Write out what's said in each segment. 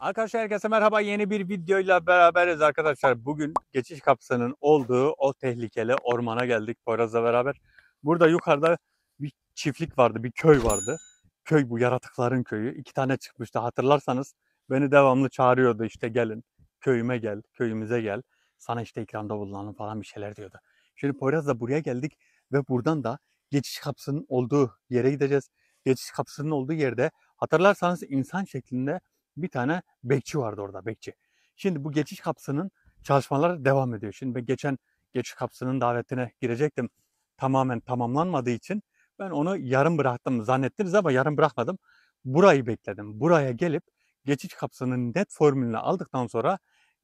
Arkadaşlar herkese merhaba. Yeni bir videoyla beraberiz arkadaşlar. Bugün geçiş kapısının olduğu o tehlikeli ormana geldik Poyraz'la beraber. Burada yukarıda bir çiftlik vardı, bir köy vardı. Köy bu yaratıkların köyü. 2 tane çıkmıştı hatırlarsanız. Beni devamlı çağırıyordu işte gelin köyüme gel, köyümüze gel. Sana işte ikramda bulunalım falan bir şeyler diyordu. Şimdi Poyraz'la buraya geldik ve buradan da geçiş kapısının olduğu yere gideceğiz. Geçiş kapısının olduğu yerde hatırlarsanız insan şeklinde bir tane bekçi vardı orada, bekçi. Şimdi bu geçiş kapısının çalışmaları devam ediyor. Şimdi ben geçen geçiş kapısının davetine girecektim. Tamamen tamamlanmadığı için ben onu yarım bıraktım zannettiniz ama yarım bırakmadım. Burayı bekledim. Buraya gelip geçiş kapısının net formülünü aldıktan sonra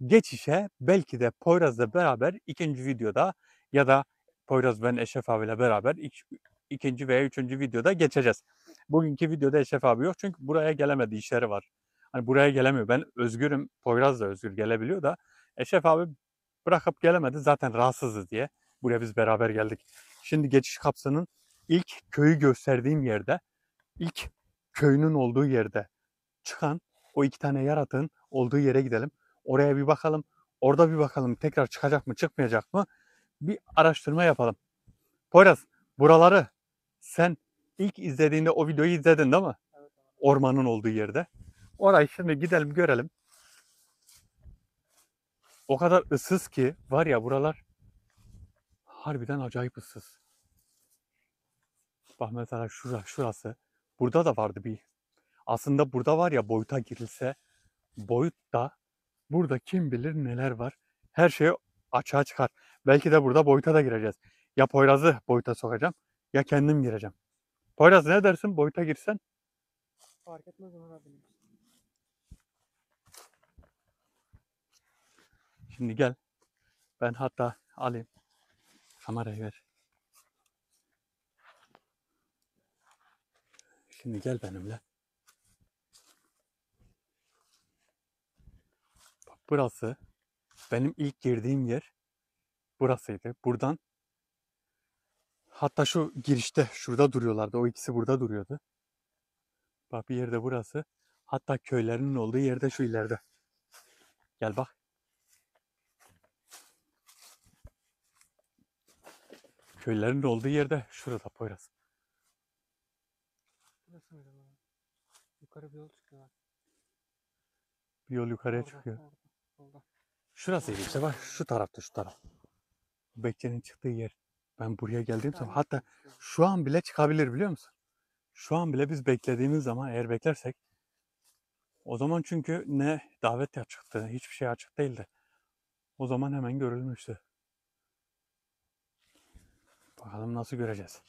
geçişe belki de Poyraz'la beraber ikinci videoda ya da Poyraz ben Eşref abiyle beraber ikinci veya üçüncü videoda geçeceğiz. Bugünkü videoda Eşref abi yok çünkü buraya gelemedi, işleri var. Hani buraya gelemiyor. Ben özgürüm. Poyraz da özgür gelebiliyor da Eşref abi bırakıp gelemedi. Zaten rahatsızız diye. Buraya biz beraber geldik. Şimdi geçiş kapısının ilk köyü gösterdiğim yerde, ilk köyünün olduğu yerde çıkan o 2 tane yaratığın olduğu yere gidelim. Oraya bir bakalım. Orada bir bakalım tekrar çıkacak mı çıkmayacak mı? Bir araştırma yapalım. Poyraz, buraları sen ilk izlediğinde o videoyu izledin değil mi? Ormanın olduğu yerde. Orayı şimdi gidelim görelim. O kadar ıssız ki var ya buralar harbiden acayip ıssız. Bak mesela şurası. Burada da vardı bir. Aslında burada var ya boyuta girilse boyutta burada kim bilir neler var. Her şey açığa çıkar. Belki de burada boyuta da gireceğiz. Ya Poyraz'ı boyuta sokacağım ya kendim gireceğim. Poyraz ne dersin boyuta girsen? Fark etmez Ömer abi. Şimdi gel. Ben hatta alayım. Kamerayı ver. Şimdi gel benimle. Bak burası benim ilk girdiğim yer burasıydı. Buradan hatta şu girişte şurada duruyorlardı. O ikisi burada duruyordu. Bak bir yerde burası. Hatta köylerinin olduğu yerde şu ileride. Gel bak. Köylerin olduğu yerde şurada Poyraz. Burası mıydı bu? Yukarı bir yol çıkıyor. Bir yol yukarıya Orada, çıkıyor. orada, solda. Şurasıydı işte bak şu tarafta şu taraf. Bekçinin çıktığı yer. Ben buraya geldiğim zaman Yani hatta şu an bile çıkabilir biliyor musun? Şu an bile biz beklediğimiz zaman eğer beklersek o zaman çünkü ne davet ya çıktı hiçbir şey açık değildi. O zaman hemen görülmüştü. Bakalım nasıl göreceğiz.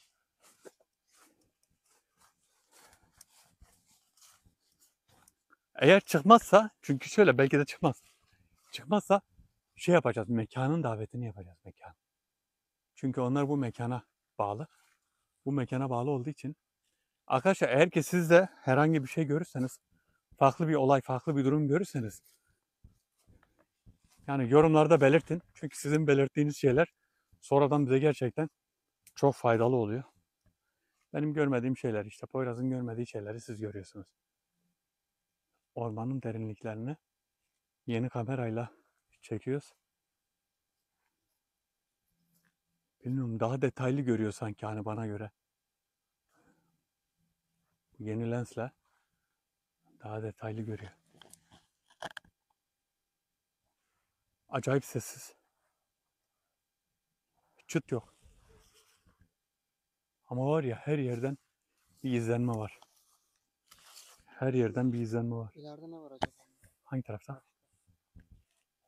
Eğer çıkmazsa çünkü şöyle belki de çıkmaz. Çıkmazsa şey yapacağız mekanın davetini yapacağız mekan. Çünkü onlar bu mekana bağlı. Bu mekana bağlı olduğu için arkadaşlar eğer ki siz de herhangi bir şey görürseniz farklı bir olay farklı bir durum görürseniz yani yorumlarda belirtin. Çünkü sizin belirttiğiniz şeyler sonradan bize gerçekten çok faydalı oluyor. Benim görmediğim şeyler işte Poyraz'ın görmediği şeyleri siz görüyorsunuz. Ormanın derinliklerini yeni kamerayla çekiyoruz. Bilmiyorum daha detaylı görüyor sanki hani bana göre. Yeni lensle daha detaylı görüyor. Acayip sessiz. Çıt yok. Ama var ya her yerden bir izlenme var. Her yerden bir izlenme var. İleride ne var acaba? Hangi tarafta?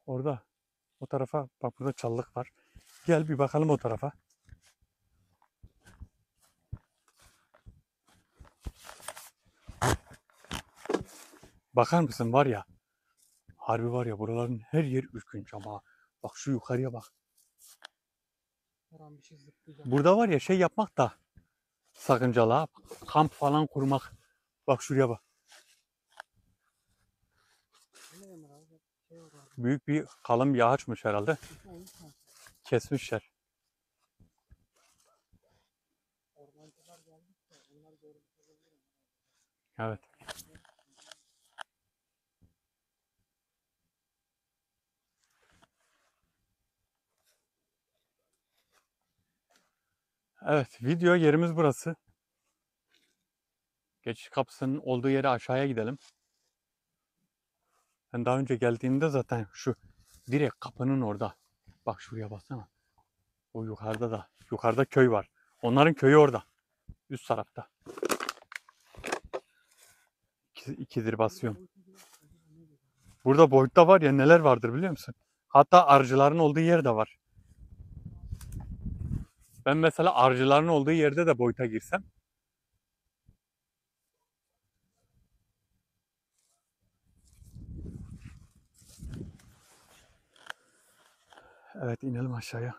Orada. O tarafa bak burada çalılık var. Gel bir bakalım o tarafa. Bakar mısın var ya. Harbi var ya buraların her yer ürkünç ama. Bak şu yukarıya bak. Her an bir şey zıplayacak. Burada var ya şey yapmak da sakıncalı ha. Kamp falan kurmak. Bak şuraya bak. Ne Ömer abi? Şey var orada. Büyük bir kalın bir ağaçmış herhalde. Kesmişler. Ormancılar geldikçe onlar görmüş olabilir. Evet. Evet, video yerimiz burası. Geçiş kapısının olduğu yere aşağıya gidelim. Ben daha önce geldiğimde zaten şu direkt kapının orada. Bak şuraya baksana. O yukarıda da. Yukarıda köy var. Onların köyü orada. Üst tarafta. İkidir basıyorum. Burada boyutta var ya neler vardır biliyor musun? Hatta arıcıların olduğu yer de var. Ben mesela arıcıların olduğu yerde de boyuta girsem. Evet inelim aşağıya.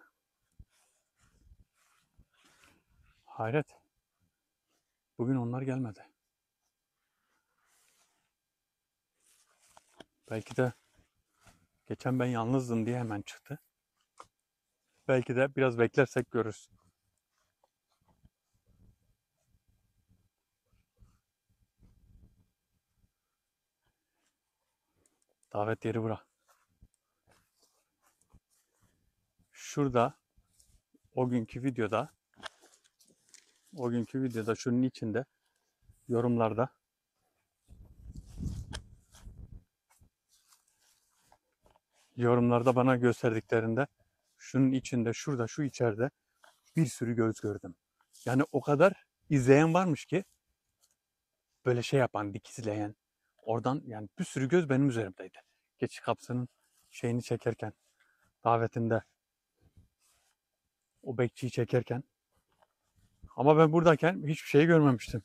Hayret. Bugün onlar gelmedi. Belki de geçen ben yalnızdım diye hemen çıktı. Belki de biraz beklersek görürüz. Davet yeri bura. Şurada o günkü videoda şunun içinde yorumlarda bana gösterdiklerinde şunun içinde şurada şu içeride bir sürü göz gördüm. Yani o kadar izleyen varmış ki böyle şey yapan, dikizleyen. Oradan yani bir sürü göz benim üzerimdeydi. Geçiş kapısının şeyini çekerken, davetinde o bekçiyi çekerken. Ama ben buradayken hiçbir şey görmemiştim.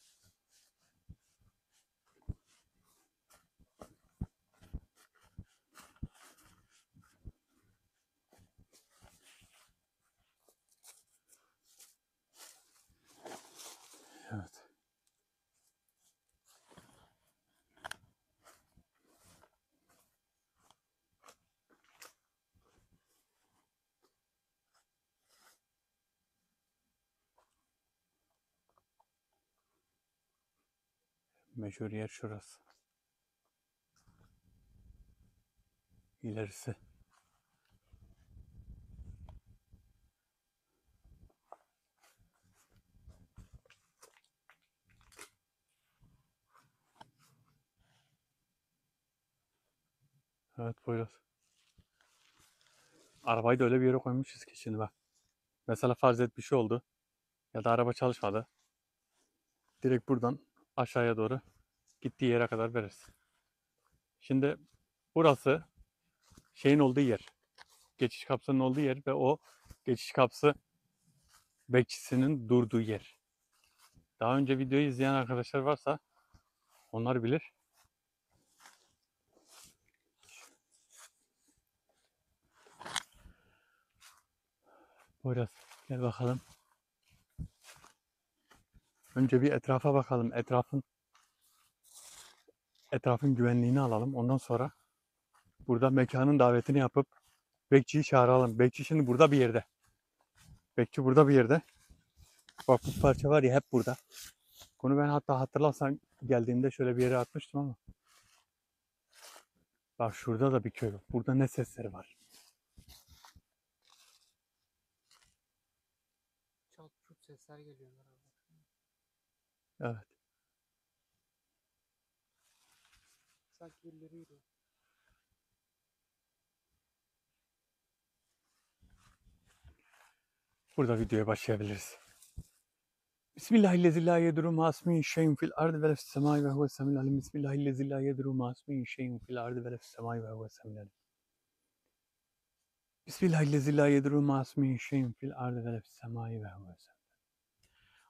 Evet. Meşhur yer şurası. İlerisi. Evet Poyraz. Arabayı da öyle bir yere koymuşuz ki şimdi bak. Mesela farz et bir şey oldu. Ya da araba çalışmadı. Direkt buradan aşağıya doğru gittiği yere kadar veririz. Şimdi burası şeyin olduğu yer. Geçiş kapısının olduğu yer ve o geçiş kapısı bekçisinin durduğu yer. Daha önce videoyu izleyen arkadaşlar varsa onlar bilir. Biraz gel bakalım. Önce bir etrafa bakalım. Etrafın güvenliğini alalım. Ondan sonra burada mekanın davetini yapıp bekçiyi çağıralım. Bekçi şimdi burada bir yerde. Bekçi burada bir yerde. Bak bu parça var ya hep burada. Bunu ben hatta hatırlarsan geldiğimde şöyle bir yere atmıştım ama. Bak şurada da bir köy var. Burada ne sesleri var. Çat çut sesler geliyor herhalde. Evet. Sanki birileri yürüyor. Burada videoya başlayabiliriz. Bismillahirrahmanirrahim. La yedru ma ismihi şey'un fil ardı ve lefis semai ve huves semil alim. Bismillahirrahmanirrahim. La yedru ma ismihi şey'un fil ardı ve lefis semai ve huves semil alim. Bismillahirrahmanirrahim. La yedru ma ismihi şey'un fil ardı ve lefis semai ve huves semil.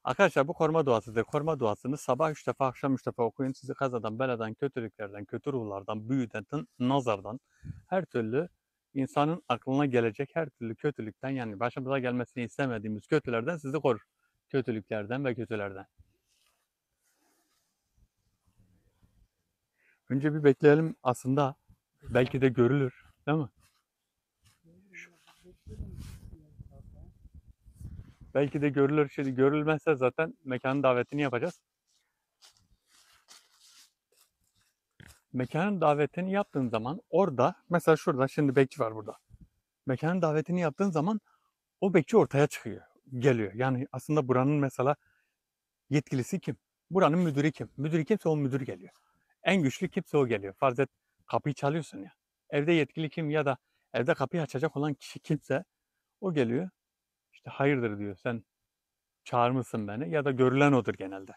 Arkadaşlar bu koruma duasıdır. Koruma duasını sabah 3 defa, akşam 3 defa okuyun. Sizi kazadan, beladan, kötülüklerden, kötü ruhlardan, büyüden, nazardan, her türlü insanın aklına gelecek her türlü kötülükten yani başımıza gelmesini istemediğimiz kötülerden sizi korur. Kötülüklerden ve kötülerden. Önce bir bekleyelim aslında. Belki de görülür. Değil mi? Belki de görülür. Şimdi görülmezse zaten mekanın davetini yapacağız. Mekanın davetini yaptığın zaman orada mesela şurada şimdi bekçi var burada. Mekanın davetini yaptığın zaman o bekçi ortaya çıkıyor. geliyor. Yani aslında buranın mesela yetkilisi kim? Buranın müdürü kim? Müdürü kimse o müdür geliyor. En güçlü kimse o geliyor. Farz et kapıyı çalıyorsun ya. Evde yetkili kim ya da evde kapıyı açacak olan kişi kimse o geliyor. İşte hayırdır diyor. Sen çağırmışsın beni ya da görülen odur genelde.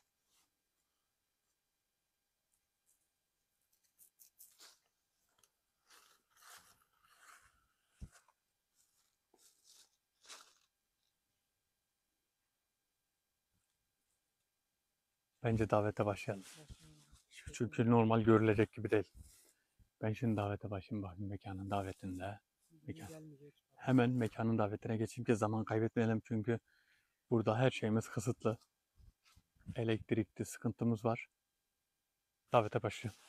Bence davete başlayalım. Başlayalım. Çünkü normal görülecek gibi değil. Ben şimdi davete başlayayım bakayım mekanın davetinde. Biri Mekan. gelmeyecek. Hemen mekanın davetine geçeyim ki zaman kaybetmeyelim çünkü burada her şeyimiz kısıtlı. Elektrikli sıkıntımız var. Davete başlıyorum.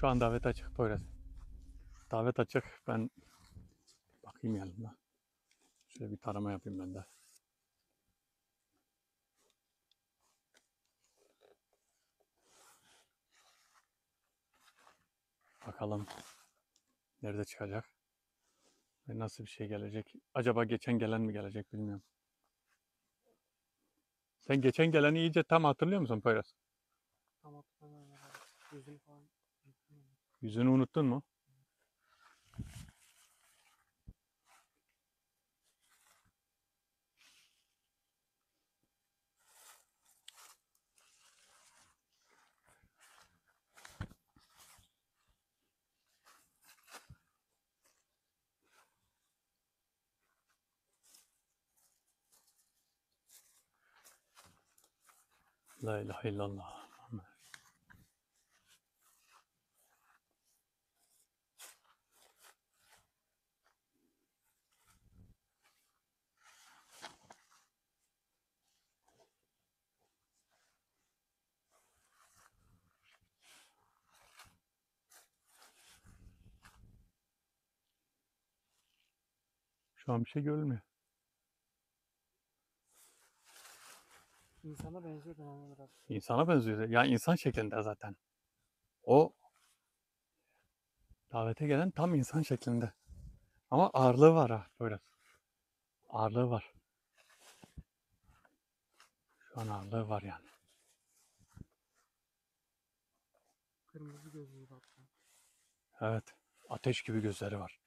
Şu an davet açık Poyraz. Davet açık. Ben bakayım yanımda. Şöyle bir tarama yapayım ben de. Bakalım nerede çıkacak ve nasıl bir şey gelecek. Acaba geçen gelen mi gelecek bilmiyorum. Sen geçen geleni iyice tam hatırlıyor musun Poyraz? Tam hatırlamıyorum herhalde. Yüzünü falan unuttum. Yüzünü unuttun mu? La ilahe illallah. Şu an bir şey görülmüyor. İnsana benziyordu ama biraz. İnsana benziyor. Ya insan şeklinde zaten. O davete gelen tam insan şeklinde. Ama ağırlığı var ha Poyraz. Ağırlığı var. Şu an ağırlığı var yani. Kırmızı gözlüydü hatta. Evet. Ateş gibi gözleri var.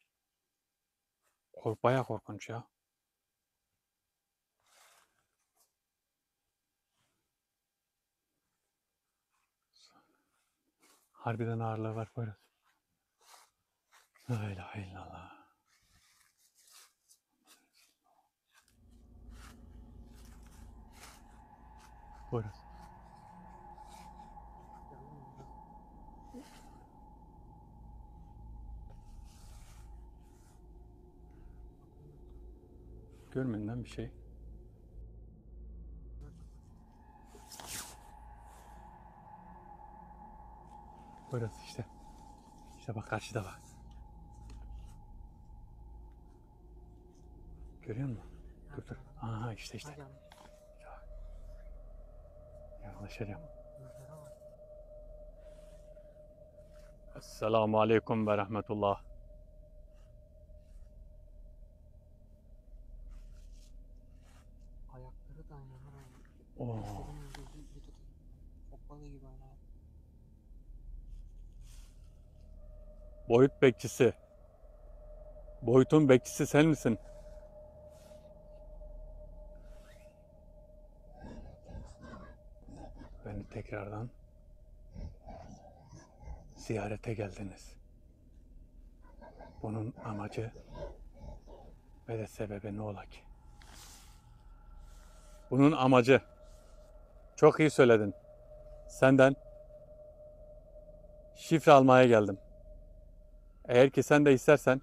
Bayağı korkunç ya. Harbiden ağırlığı var Poyraz. La ilahe illallah. Poyraz. Yandım mı biraz? Görmeden bir şey. Poyraz işte. İşte bak karşıda bak. Görüyor musun? Dur dur. Aha işte Ha işte. yanlış. Yaklaşacağım. Gözlere bak. Esselamu Aleyküm ve Rahmetullah. Ayakları da aynı Ömer abi. Oo. İstediğin öldürdün bir tutayım. Çok balığı gibi aynı abi. Boyut bekçisi. Boyutun bekçisi sen misin? Beni tekrardan ziyarete geldiniz. Bunun amacı ve de sebebi ne ola ki? Bunun amacı, çok iyi söyledin. Senden şifre almaya geldim. Eğer ki sen de istersen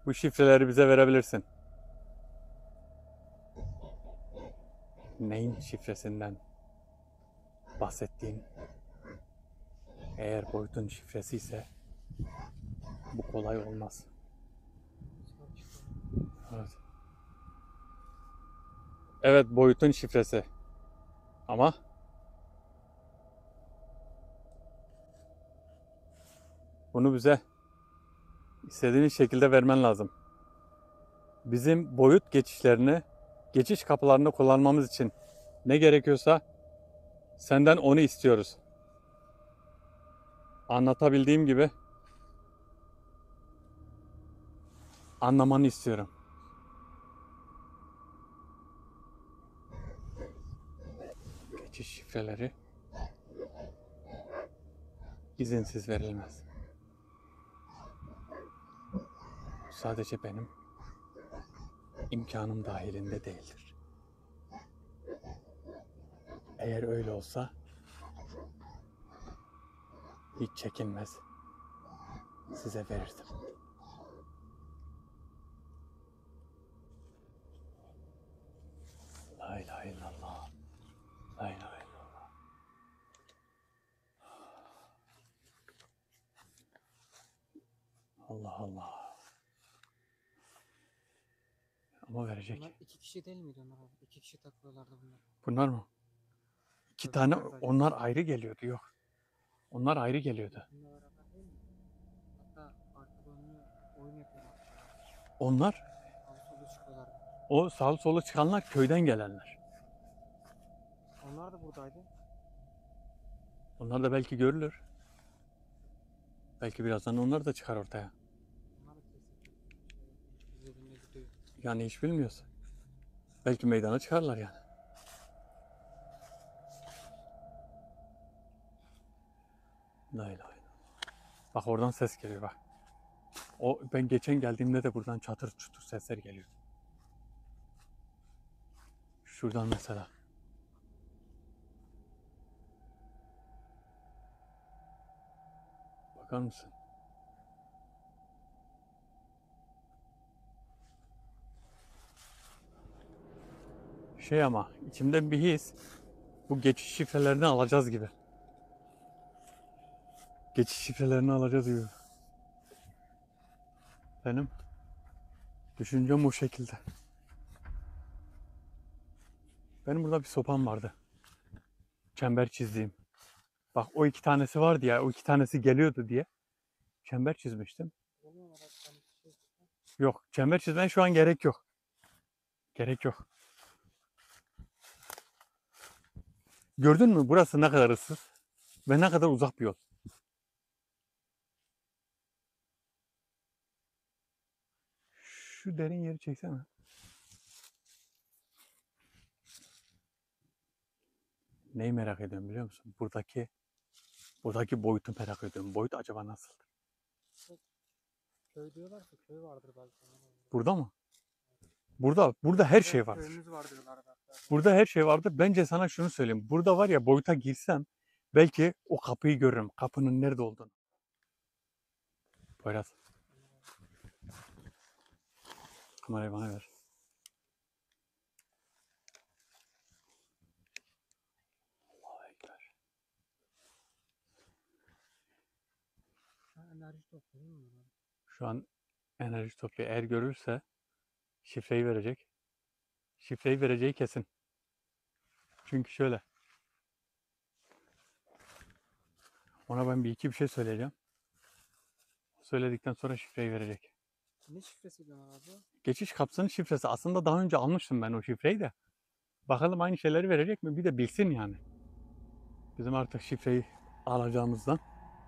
bu şifreleri bize verebilirsin. Neyin şifresinden bahsettiğin? Eğer boyutun şifresi ise bu kolay olmaz. Çıkar çıkar. Evet. Evet, boyutun şifresi. Ama bunu bize istediğin şekilde vermen lazım. Bizim boyut geçişlerini, geçiş kapılarını kullanmamız için ne gerekiyorsa senden onu istiyoruz. Anlatabildiğim gibi anlamanı istiyorum. Geçiş şifreleri izinsiz verilmez. Sadece benim imkanım dahilinde değildir. Eğer öyle olsa hiç çekinmez size verirdim. La ilahe illallah. La ilahe illallah. Allah Allah. Ama verecek. Bunlar iki kişi değil miydi Ömer abi? İki kişi takılıyorlardı bunlar. Bunlar mı? İki Öbür tane, taraftaki. onlar ayrı geliyordu, yok. Onlar ayrı geliyordu. Bununla beraber değil mi? Hatta arkada oynuyor, oyun yapıyorlar. Onlar, Sağa sola çıkıyorlardı. o sağ solu çıkanlar köyden gelenler. Onlar da buradaydı. Onlar da belki görülür. Belki birazdan onlar da çıkar ortaya. Onlar da kesin. İzlediğinde gidiyor. Yani hiç bilmiyoruz. Belki meydana çıkarlar yani. La ilahe illallah. Bak oradan ses geliyor bak. O ben geçen geldiğimde de buradan çatır çutur sesler geliyor. Şuradan mesela. Bakar mısın? Şey ama içimden bir his, bu geçiş şifrelerini alacağız gibi. Geçiş şifrelerini alacağız gibi. Benim düşüncem o şekilde. Benim burada bir sopam vardı. Çember çizdiğim. Bak o iki tanesi vardı ya, o iki tanesi geliyordu diye. Çember çizmiştim. Oluyor mu? Ben bir şey Yok, çember çizmeye şu an gerek yok. Gerek yok. Gördün mü burası ne kadar ıssız ve ne kadar uzak bir yol. Şu derin yeri çeksene. Neyi merak ediyorum biliyor musun? Buradaki boyutu merak ediyorum. Boyut acaba nasıl? köy diyorlarsa köy vardır belki. Burada mı? Burada her şey var. Köyümüz var diyorlar hatta. Burada her şey vardı. Bence sana şunu söyleyeyim. Burada var ya, boyuta girsem belki o kapıyı görürüm. Kapının nerede olduğunu. Poyraz. Kamerayı bana ver. Allahu Ekber. Enerji topluyor mu? Şu an enerji topluyor. Eğer görürse şifreyi verecek. Şifreyi vereceği kesin. Çünkü şöyle. Ona ben bir şey söyleyeceğim. Söyledikten sonra şifreyi verecek. Ne şifresi diyorsun abi? Geçiş kapısının şifresi. Aslında daha önce almıştım ben o şifreyi de. Bakalım aynı şeyleri verecek mi? Bir de bilsin yani. Bizim artık şifreyi alacağımızdan.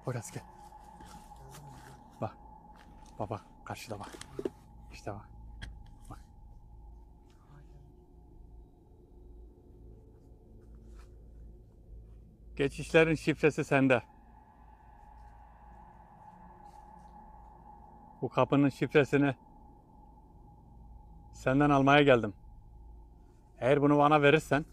Poyraz gel. Geldim abi. Bak. Baba karşıda bak. İşte bak. Ha, geldim. Geçişlerin şifresi sende. Bu kapının şifresini senden almaya geldim. Eğer bunu bana verirsen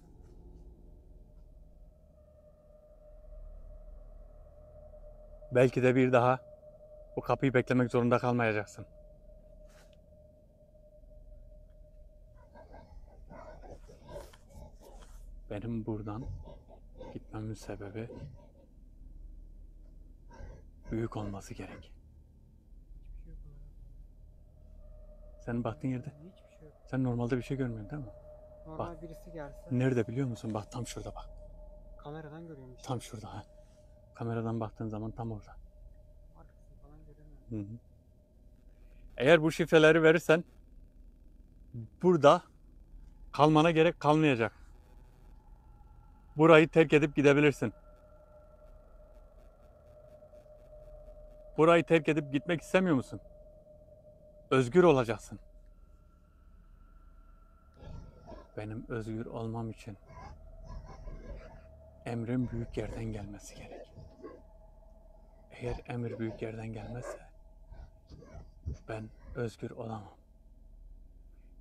belki de bir daha bu kapıyı beklemek zorunda kalmayacaksın. Benim buradan gitmemin sebebi büyük olması gerek. Hiçbir şey yok abi. Senin baktığın yerde Hiçbir şey yok. sen normalde bir şey görmüyorsun değil mi? Normal birisi gelse Nerede biliyor musun? Bak tam şurada bak. kameradan görüyorum işte. Tam şurada ha. Kameradan baktığın zaman tam orada. Arkasını falan göremiyorum. Hı hı. Eğer bu şifreleri verirsen burada kalmana gerek kalmayacak. Burayı terk edip gidebilirsin. Burayı terk edip gitmek istemiyor musun? Özgür olacaksın. Benim özgür olmam için emrin büyük yerden gelmesi gerek. Eğer emir büyük yerden gelmezse ben özgür olamam.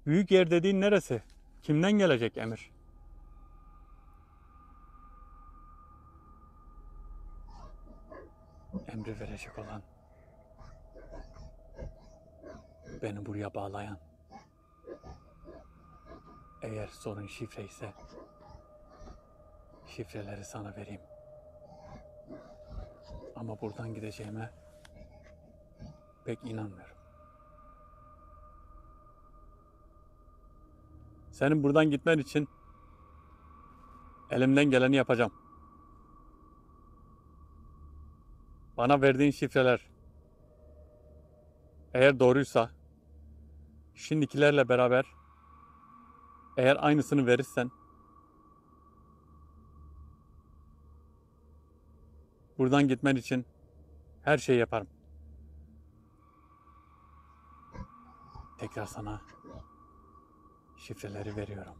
Büyük yer dediğin neresi? Kimden gelecek emir? Emri verecek olan, beni buraya bağlayan. Eğer sorun şifre ise şifreleri sana vereyim. Ama buradan gideceğime pek inanmıyorum. Senin buradan gitmen için elimden geleni yapacağım. Bana verdiğin şifreler eğer doğruysa şimdikilerle beraber eğer aynısını verirsen buradan gitmen için her şeyi yaparım. Tekrar sana şifreleri veriyorum.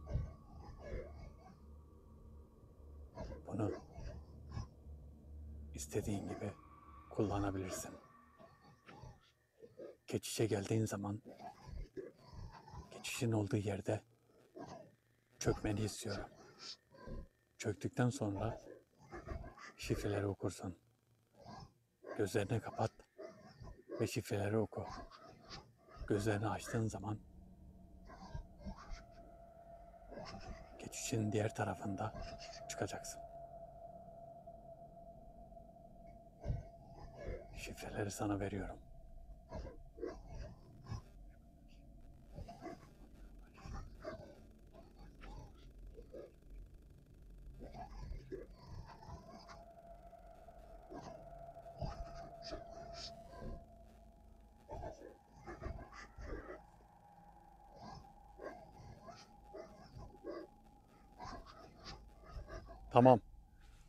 Bunu istediğin gibi kullanabilirsin. Geçişe geldiğin zaman geçişin olduğu yerde çökmeni istiyorum. Çöktükten sonra şifreleri okursun. Gözlerini kapat ve şifreleri oku. Gözlerini açtığın zaman geçişin diğer tarafında çıkacaksın. Şifreleri sana veriyorum. Tamam.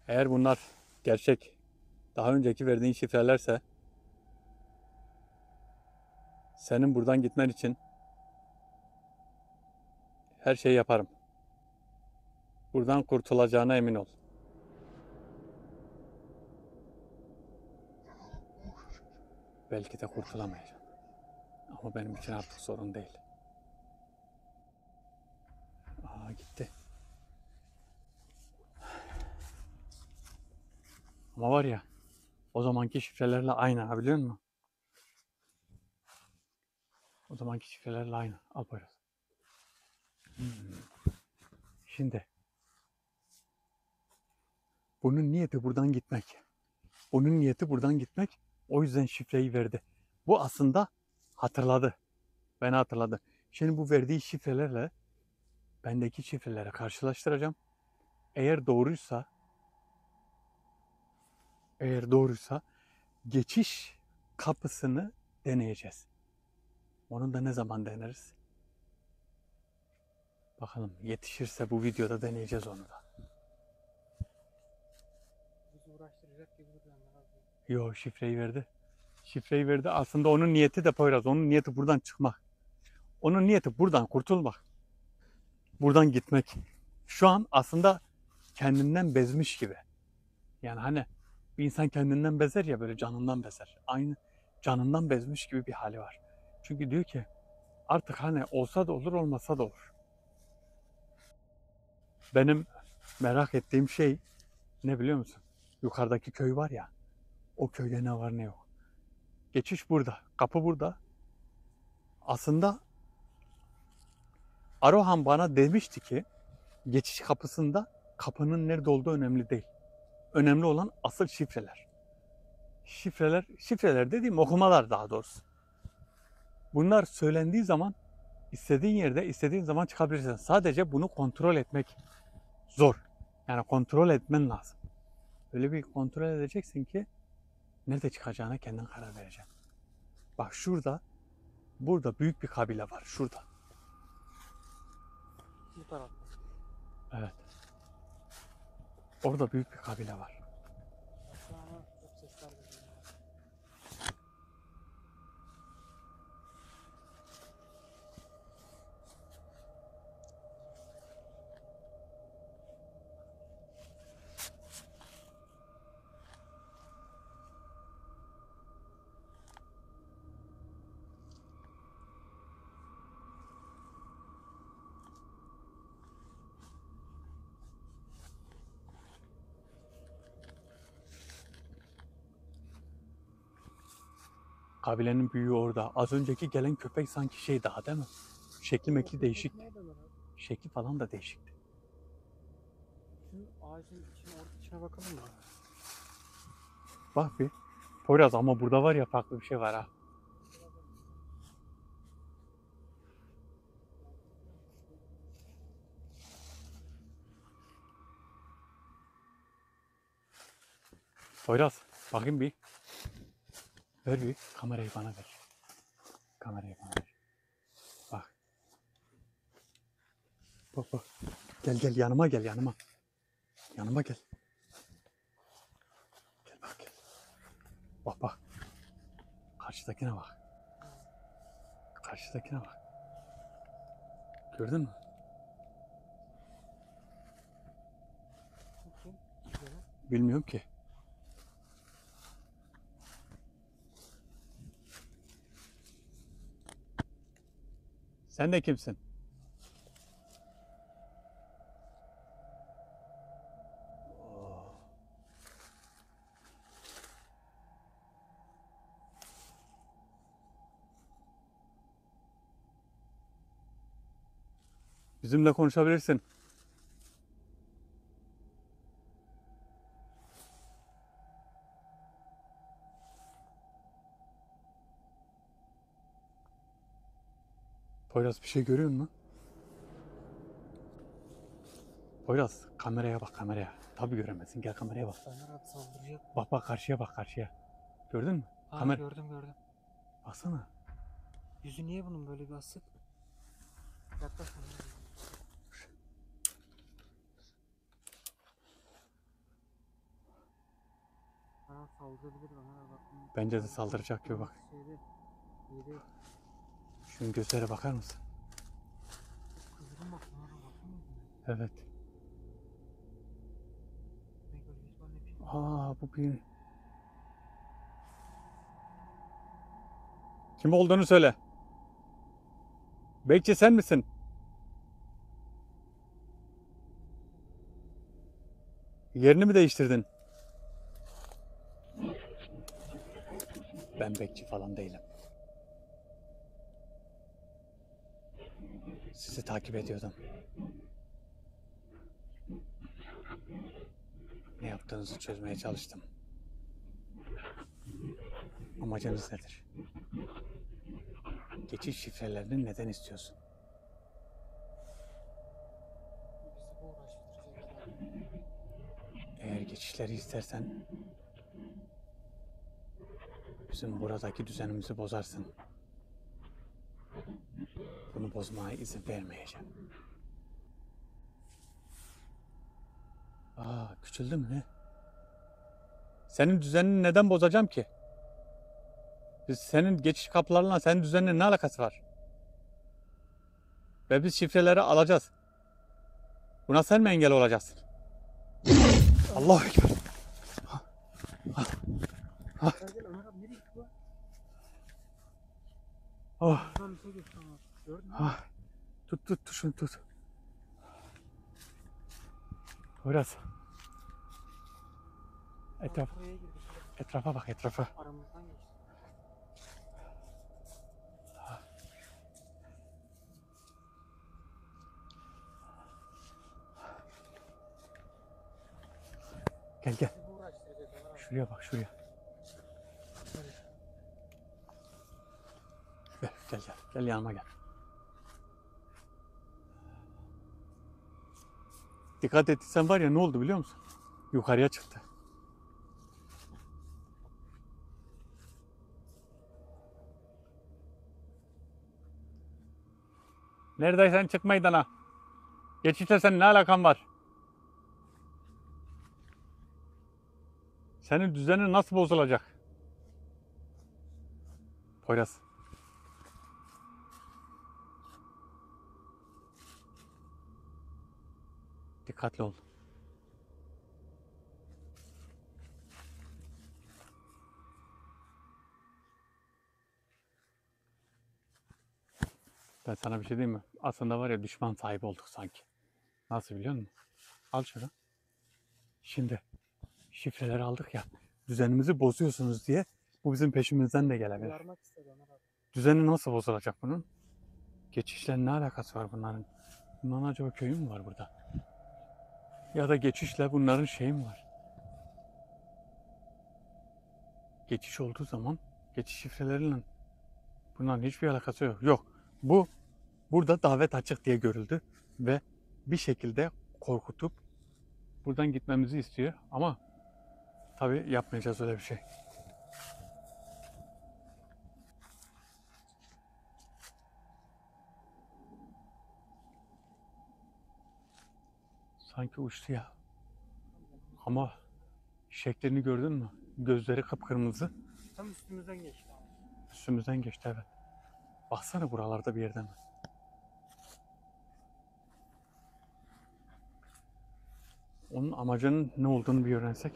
Eğer bunlar gerçek, daha önceki verdiğin şifrelerse senin buradan gitmen için her şeyi yaparım. Buradan kurtulacağına emin ol. Belki de kurtulamayacağım. Ama benim için artık sorun değil. Aa gitti. Ama var ya, o zamanki şifrelerle aynı ha, biliyor musun? O zamanki şifrelerle aynı. Al Poyraz. Şimdi bunun niyeti buradan gitmek. Onun niyeti buradan gitmek. O yüzden şifreyi verdi. Bu aslında hatırladı. Beni hatırladı. Şimdi bu verdiği şifrelerle bendeki şifreleri karşılaştıracağım. Eğer doğruysa Eğer doğruysa geçiş kapısını deneyeceğiz. Onu da ne zaman deneriz? Bakalım yetişirse bu videoda deneyeceğiz onu da. Bizi uğraştıracak gibi duruyor Ömer abi. Yo, şifreyi verdi. Şifreyi verdi. Aslında onun niyeti de Poyraz. Onun niyeti buradan çıkmak. Onun niyeti buradan kurtulmak. Buradan gitmek. Şu an aslında kendinden bezmiş gibi. Yani hani bir insan kendinden bezer ya, böyle canından bezer. Aynı canından bezmiş gibi bir hali var. Çünkü diyor ki artık hani olsa da olur, olmasa da olur. Benim merak ettiğim şey ne biliyor musun? Yukarıdaki köy var ya. O köyde ne var ne yok. Geçiş burada. Kapı burada. Aslında Arohan bana demişti ki geçiş kapısında kapının nerede olduğu önemli değil. Önemli olan asıl şifreler. Şifreler dediğim okumalar daha doğrusu. Bunlar söylendiği zaman istediğin yerde, istediğin zaman çıkabilirsin. Sadece bunu kontrol etmek zor. Yani kontrol etmen lazım. Öyle bir kontrol edeceksin ki nerede çıkacağına kendin karar vereceksin. Bak şurada, burada büyük bir kabile var. Şurada. Bu tarafta. Evet. Orada büyük bir kabile var. Aşağıya hep sesler geliyor. Kabilenin büyüğü orada. Az önceki gelen köpek sanki şey daha değil mi? Şekli mekli değişik. Nerede Ömer abi? Şekli falan da değişikti. Şu ağacın içine bakalım mı? Bak bir. Poyraz ama burada var ya farklı bir şey var ha. Poyraz bakayım bir. Ver bir. Kamerayı bana ver. Kamerayı bana ver. Bak. Bak bak. Gel gel yanıma gel yanıma. Yanıma gel. Gel bak gel. Bak bak. Karşıdakine bak. Karşıdakine bak. Gördün mü? Bu kim? Böyle. Bilmiyorum ki. Sen de kimsin? Bizimle konuşabilirsin. Poyraz bir şey görüyor musun? Poyraz kameraya bak kameraya. Tabii göremezsin. Gel kameraya bak. Ömer abi saldıracak. Bak bak karşıya bak karşıya. Gördün mü? Ha Kamera. gördüm gördüm. Baksana. Yüzü niye bunun böyle bir asık? Yaklaş Ömer abi. Ha saldırabilir Ömer abi. Bak. Bence de saldıracak gibi bak. Şeyde. İyi değil. Şunun gözlere bakar mısın? Kızgın bak Ömer abi. Baksana yüzüne. Evet. Ne gölgesi var ne bir şey. Bu bir... Kim olduğunu söyle. Bekçi sen misin? Yerini mi değiştirdin? Ben bekçi falan değilim. Sizi takip ediyordum. Ne yaptığınızı çözmeye çalıştım. Amacınız nedir? Geçiş şifrelerini neden istiyorsun? Bizi bu uğraştıracak zaten. Eğer geçişleri istersen bizim buradaki düzenimizi bozarsın. Bunu bozmaya izin vermeyeceğim. Küçüldü mü ne? Senin düzenini neden bozacağım ki? Senin geçiş kapılarıyla senin düzeninin ne alakası var? Ve biz şifreleri alacağız. Buna sen mi engel olacaksın? Allahu Ekber. Gel Ömer abi nereye gitti bu? Oh. Buradan bir şey geçti ama. Gördün mü? Tut şunu tut. Biraz. Buraya girdi. Etrafa bak etrafa. Aramızdan geçti. Gel. Bizi uğraştıracak Ömer abi. Şuraya bak şuraya. Gel. Gel yanıma gel. Dikkat ettiysen var ya ne oldu biliyor musun? Yukarıya çıktı. Neredeysen çık meydana. Geçişle senin ne alakan var? Senin düzenin nasıl bozulacak? Poyraz. Dikkatli ol. Ben sana bir şey diyeyim mi? Aslında var ya düşman sahibi olduk sanki. Nasıl biliyor musun? Al şunu. Şimdi şifreleri aldık ya. Düzenimizi bozuyorsunuz diye bu bizim peşimizden de gelebilir. Uyarmak istedi Ömer abi. Düzeni nasıl bozulacak bunun? Geçişle ne alakası var bunların? Bunların acaba köyü mü var burada? Ya da geçişle bunların şeyi mi var? Geçiş olduğu zaman geçiş şifreleriyle bunların hiçbir alakası yok. Yok. Bu burada davet açık diye görüldü ve bir şekilde korkutup buradan gitmemizi istiyor ama tabii yapmayacağız öyle bir şey. Sanki uçtu ya. Ama şeklini gördün mü? Gözleri kıpkırmızı. Tam üstümüzden geçti abi. Üstümüzden geçti evet. Baksana buralarda bir yerde mi? Onun amacının ne olduğunu bir öğrensek.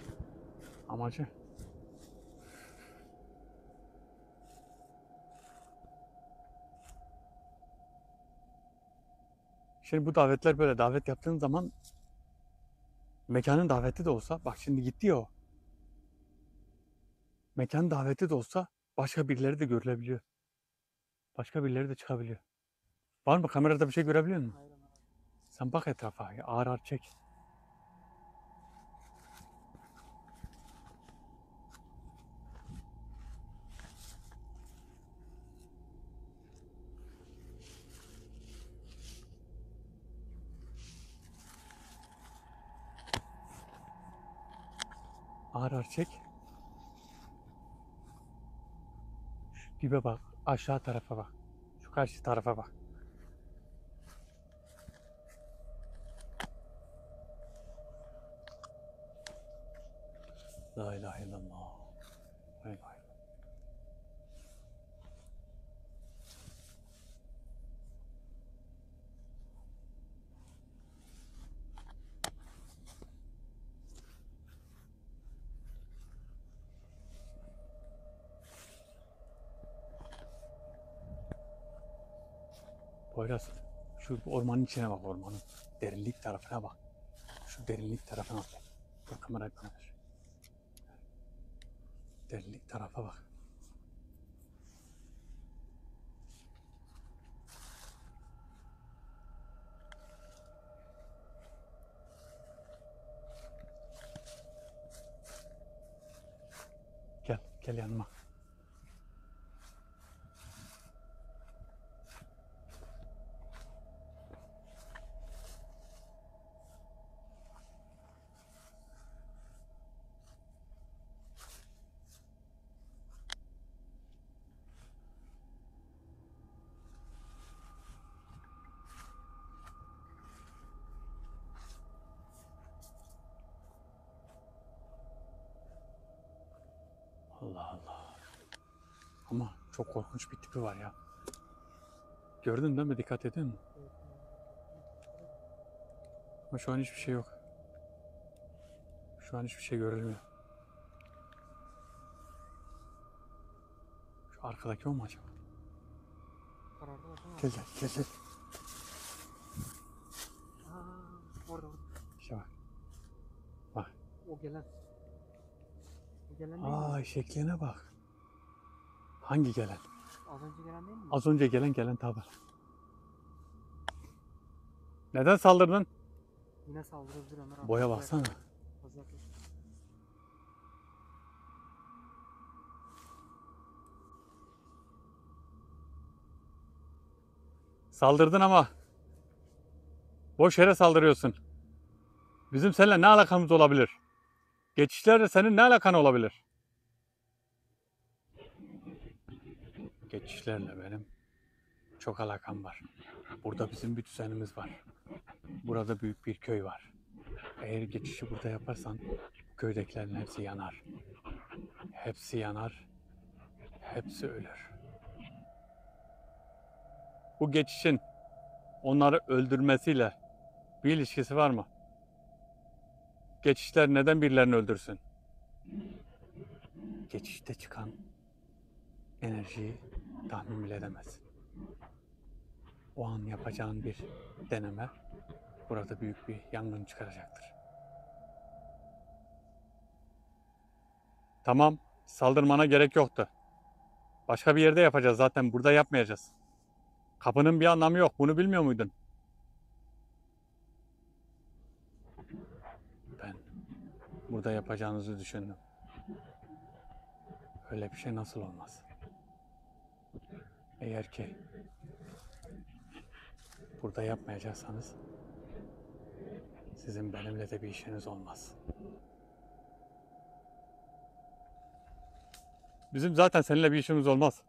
Amacı. Şimdi bu davetler böyle davet yaptığın zaman mekanın daveti de olsa bak şimdi gitti ya o. Mekanın daveti de olsa başka birileri de görülebiliyor. Başka birileri de çıkabiliyor. Var mı? Kamerada bir şey görebiliyor musun? Hayır Ömer abi. Sen bak etrafa. Ağır ağır çek. Ağır ağır çek. Şu dibe bak. Aşağı tarafa bak. Şu karşı tarafa bak. La ilahe illallah. La ilahe illallah. Poyraz, şu ormanın içine bak ormanın. Derinlik tarafına bak. Şu derinlik tarafına bak. Bak kamerayı bana ver. Derinlik tarafa bak. Gel yanıma. Ama çok korkunç bir tipi var ya. Gördün değil mi? Dikkat edin mi? Ama şu an hiçbir şey yok. Şu an hiçbir şey görülmüyor. Şu arkadaki o mu acaba? Karardı bak ama. Gel gel gel gel. Orada. İşte bak. O gelen. O gelen değil mi? Aa şekline bak. Hangi gelen? Az önce gelen değil mi? Az önce gelen tabi. Neden saldırdın? Yine saldırabilir Ömer abi. Boya baksana. Fazla yaklaşık. Saldırdın ama boş yere saldırıyorsun. Bizim seninle ne alakamız olabilir? Geçişlerle senin ne alakan olabilir? Geçişlerle benim çok alakam var. Burada bizim bir düzenimiz var. Burada büyük bir köy var. Eğer geçişi burada yaparsan köydekilerin hepsi yanar. Hepsi yanar. Hepsi ölür. Bu geçişin onları öldürmesiyle bir ilişkisi var mı? Geçişler neden birilerini öldürsün? Geçişte çıkan enerjiyi tahmin bile edemezsin. O an yapacağın bir deneme burada büyük bir yangın çıkaracaktır. Tamam, saldırmana gerek yoktu. Başka bir yerde yapacağız zaten, burada yapmayacağız. Kapının bir anlamı yok, bunu bilmiyor muydun? Ben burada yapacağınızı düşündüm. Öyle bir şey nasıl olmaz? Eğer ki burada yapmayacaksanız sizin benimle de bir işiniz olmaz. Bizim zaten seninle bir işimiz olmaz.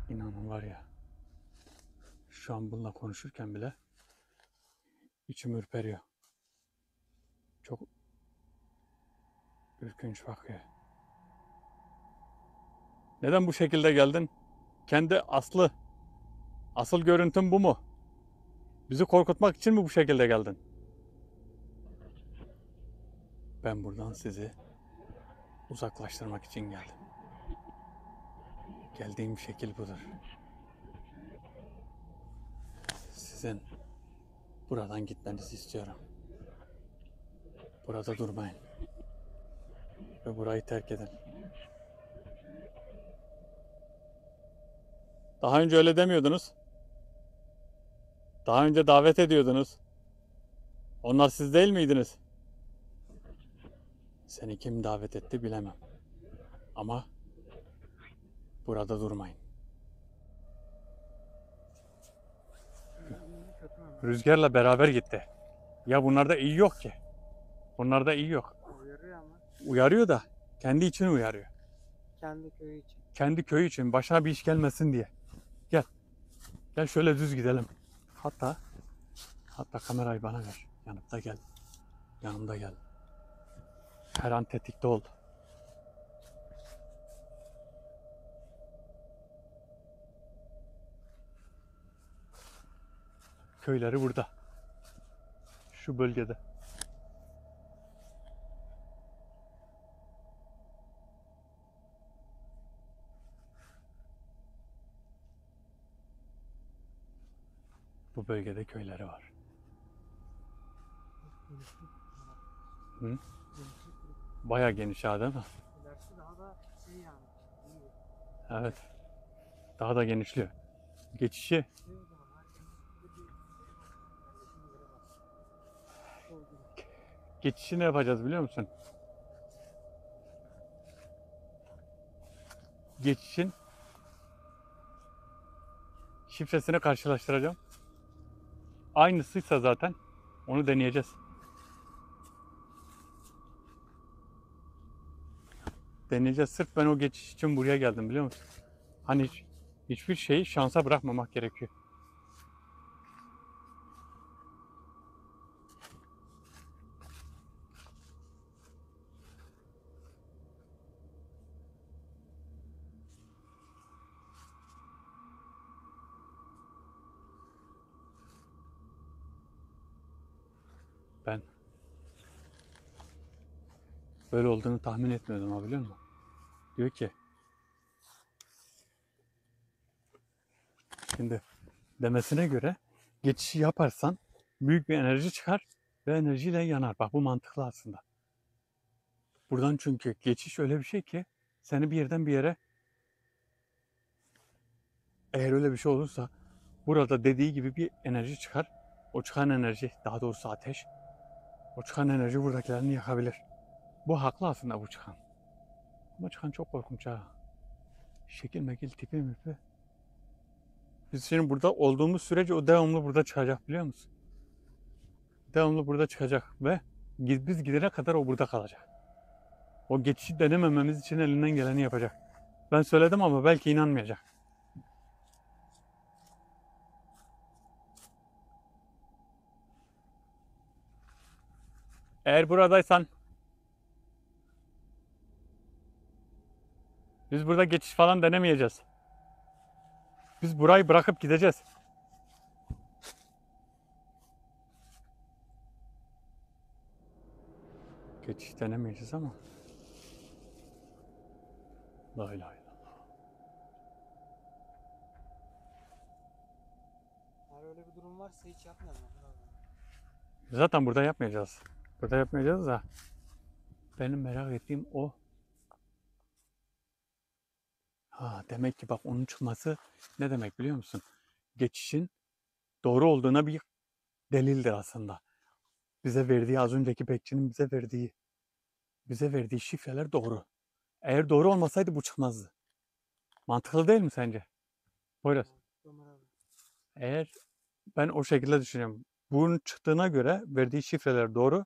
İnanın var ya, şu an bununla konuşurken bile içim ürperiyor. Çok ürkünç bakıyor. Neden bu şekilde geldin? Kendi asıl görüntün bu mu? Bizi korkutmak için mi bu şekilde geldin? Ben buradan sizi uzaklaştırmak için geldim. Geldiğim şekil budur. Sizin buradan gitmenizi istiyorum. Burada durmayın. Ve burayı terk edin. Daha önce öyle demiyordunuz. Daha önce davet ediyordunuz. Onlar siz değil miydiniz? Seni kim davet etti bilemem. Ama burada durmayın. Kötü mü? Rüzgarla beraber gitti. Ya bunlarda iyi yok ki. Bunlarda iyi yok. Uyarıyor ama. Uyarıyor da kendi için uyarıyor. Kendi köyü için. Kendi köyü için başına bir iş gelmesin diye. Gel. Gel şöyle düz gidelim. Hatta kamerayı bana ver. Yanımda gel. Yanımda gel. Her an tetikte ol. Köyleri burada. Şu bölgede. Bu bölgede köyleri var. Hı? Genişlik. Bayağı geniş ha değil mi? İlerisi daha da şey yani. İyi. Evet. Daha da genişliyor. Geçişi Şey o zaman, geçişi ne yapacağız biliyor musun? Geçişin şifresini karşılaştıracağım. Aynısıysa zaten onu deneyeceğiz. Deneyeceğiz. Sırf ben o geçiş için buraya geldim biliyor musun? Hani hiçbir şeyi şansa bırakmamak gerekiyor. Ben böyle olduğunu tahmin etmiyordum ha, biliyor musun? Diyor ki şimdi demesine göre geçişi yaparsan büyük bir enerji çıkar ve enerjiyle yanar. Bak bu mantıklı aslında. Buradan çünkü geçiş öyle bir şey ki seni bir yerden bir yere, eğer öyle bir şey olursa burada dediği gibi bir enerji çıkar. O çıkan enerji, daha doğrusu ateş. O çıkan enerji buradakilerini yakabilir. Bu haklı aslında bu çıkan. Ama çıkan çok korkunç ha. Şekil mekil tipi mipi. Biz şimdi burada olduğumuz sürece o devamlı burada çıkacak, biliyor musun? Devamlı burada çıkacak ve biz gidene kadar o burada kalacak. O geçişi denemememiz için elinden geleni yapacak. Ben söyledim ama belki inanmayacak. Eğer buradaysan biz burada geçiş falan denemeyeceğiz. Biz burayı bırakıp gideceğiz. Geçiş denemeyeceğiz ama. La ilahe illallah. Eğer öyle bir durum varsa hiç yapmayalım. Zaten burada yapmayacağız. Burada yapmayacağız da benim merak ettiğim o. Ha, demek ki bak onun çıkması ne demek biliyor musun? Geçişin doğru olduğuna bir delildir aslında. Bize verdiği, az önceki bekçinin bize verdiği şifreler doğru. Eğer doğru olmasaydı bu çıkmazdı. Mantıklı değil mi sence? Poyraz. Ömer abi. Eğer ben o şekilde düşünüyorum. Bunun çıktığına göre verdiği şifreler doğru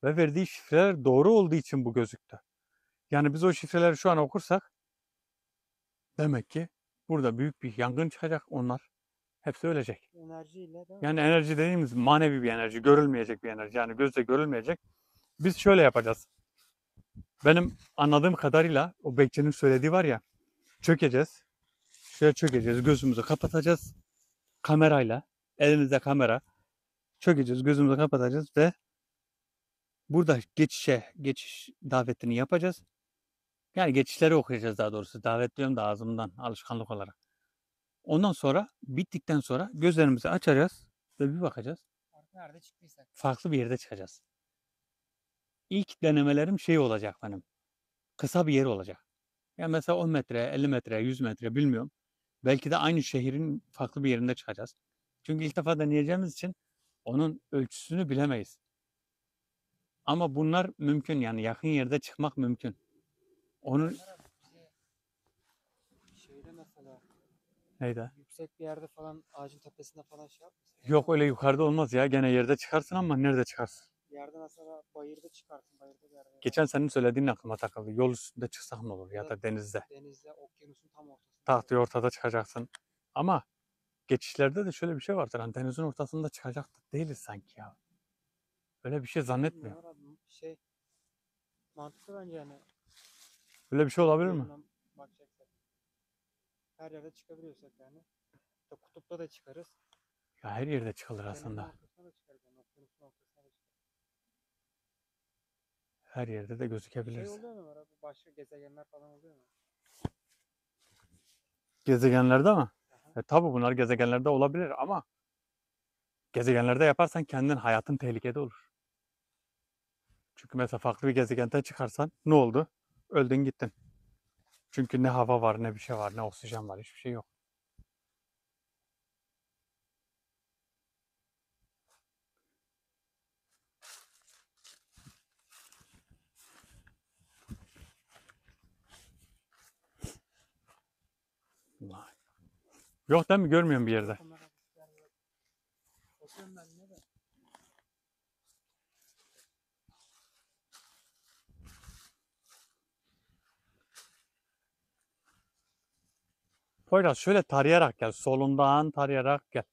ve verdiği şifreler doğru olduğu için bu gözüktü. Yani biz o şifreleri şu an okursak demek ki burada büyük bir yangın çıkacak, onlar hepsi ölecek. Enerjiyle değil mi? Yani enerji dediğimiz manevi bir enerji, görülmeyecek bir enerji. Yani gözle görülmeyecek. Biz şöyle yapacağız. Benim anladığım kadarıyla o bekçinin söylediği var ya, çökeceğiz. Şöyle çökeceğiz, gözümüzü kapatacağız. Kamerayla, elimizde kamera. Çökeceğiz, gözümüzü kapatacağız ve burada geçiş davetini yapacağız. Yani geçişleri okuyacağız daha doğrusu. Davet diyorum da ağzımdan, alışkanlık olarak. Ondan sonra bittikten sonra gözlerimizi açacağız ve bir bakacağız. Nerede çıktıysak. Farklı bir yerde çıkacağız. İlk denemelerim şey olacak benim. Kısa bir yer olacak. Yani mesela 10 metre, 50 metre, 100 metre bilmiyorum. Belki de aynı şehrin farklı bir yerinde çıkacağız. Çünkü ilk defa deneyeceğimiz için onun ölçüsünü bilemeyiz. Ama bunlar mümkün, yani yakın yerde çıkmak mümkün. Onu Ömer abi şeyde mesela neydi? yüksek bir yerde falan ağacın tepesinde falan şey yapmasın. Yok öyle yukarıda olmaz ya. Gene yerde çıkarsın ama nerede çıkarsın? Yerde mesela bayırda çıkarsın. Bayırda bir yerde. Geçen senin söylediğin aklıma takıldı. Yol üstünde çıksak ne olur ya Ya da denizde. denizde, okyanusun tam ortasında. Tak diye ortada çıkacaksın. Ama geçişlerde de şöyle bir şey vardır. Hani denizin ortasında çıkacak da değiliz sanki ya. Öyle bir şey zannetmiyorum. Bilmiyorum abi, şey mantıklı bence yani. Öyle bir şey olabilir mi? Yerinden bakacaksak. Her yerde çıkabiliyorsak yani. İşte kutupta da çıkarız. Ya her yerde çıkılır Denizin aslında. ortasına da çıkarız. Yani okyanusun ortasına da çıkarız. Her yerde de Şey gözükebiliriz. oluyor mu var abi? Başka gezegenler falan oluyor mu? Gezegenlerde mi? Aha. Tabii bunlar gezegenlerde olabilir ama gezegenlerde yaparsan kendin, hayatın tehlikede olur. Çünkü mesela farklı bir gezegenden çıkarsan ne oldu? Öldün gittin. Çünkü ne hava var, ne bir şey var, ne oksijen var, hiçbir şey yok. Vay. Yok değil mi? Görmüyorum bir yerde. Onlar abi, yani bakıyorum ben ne de. Poyraz şöyle tarayarak gel. Solundan tarayarak gel.